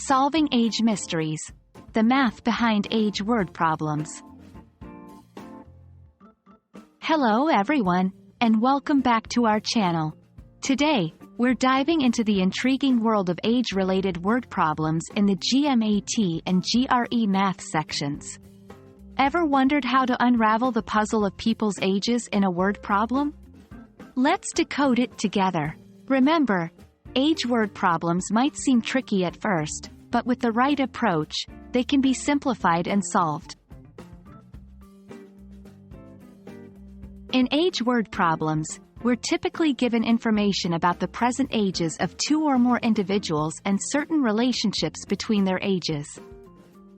Solving age mysteries. The math behind age word problems. Hello everyone, and welcome back to our channel. Today, we're diving into the intriguing world of age-related word problems in the GMAT and GRE Math sections. Ever wondered how to unravel the puzzle of people's ages in a word problem? Let's decode it together. Remember, age word problems might seem tricky at first, but with the right approach, they can be simplified and solved. In age word problems, we're typically given information about the present ages of two or more individuals and certain relationships between their ages.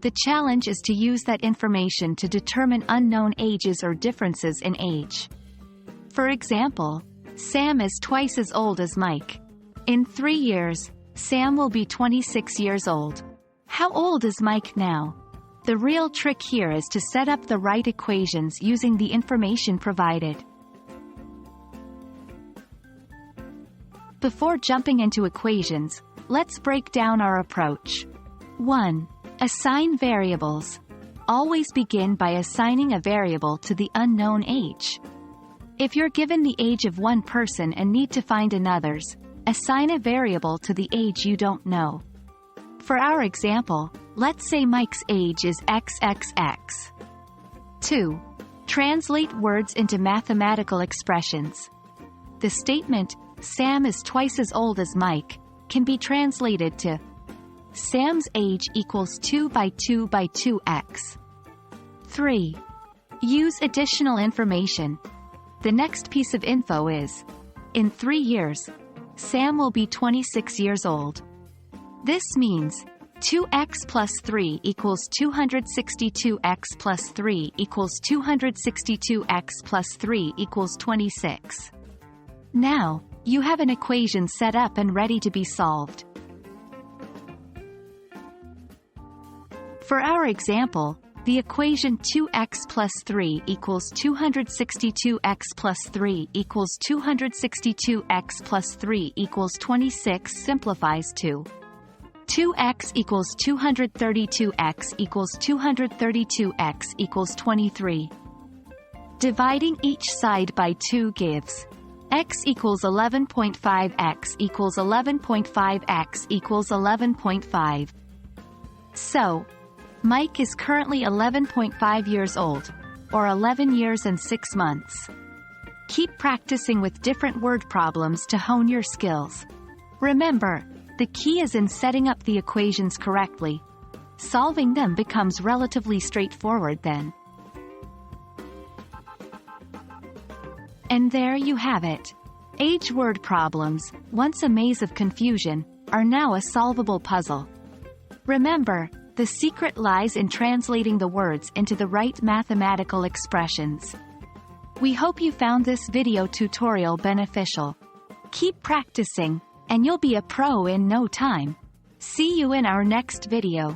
The challenge is to use that information to determine unknown ages or differences in age. For example, Sam is twice as old as Mike. In 3 years, Sam will be 26 years old. How old is Mike now? The real trick here is to set up the right equations using the information provided. Before jumping into equations, let's break down our approach. 1. Assign variables. Always begin by assigning a variable to the unknown age. If you're given the age of one person and need to find another's, assign a variable to the age you don't know. For our example, let's say Mike's age is XXX. 2. Translate words into mathematical expressions. The statement, Sam is twice as old as Mike, can be translated to Sam's age equals 2 by 2 by 2x. 3. Use additional information. The next piece of info is, in 3 years, Sam will be 26 years old. This means 2x plus 3 equals 262x plus 3 equals 262x plus 3 equals 26. Now, you have an equation set up and ready to be solved. For our example, the equation 2x plus 3 equals 262x plus 3 equals 262x plus 3 equals 26 simplifies to 2x equals 232x equals 232x equals 23. Dividing each side by 2 gives x equals 11.5x equals 11.5x equals 11.5. So, Mike is currently 11.5 years old, or 11 years and 6 months. Keep practicing with different word problems to hone your skills. Remember, the key is in setting up the equations correctly. Solving them becomes relatively straightforward then. And there you have it. Age word problems, once a maze of confusion, are now a solvable puzzle. Remember, the secret lies in translating the words into the right mathematical expressions. We hope you found this video tutorial beneficial. Keep practicing, and you'll be a pro in no time. See you in our next video.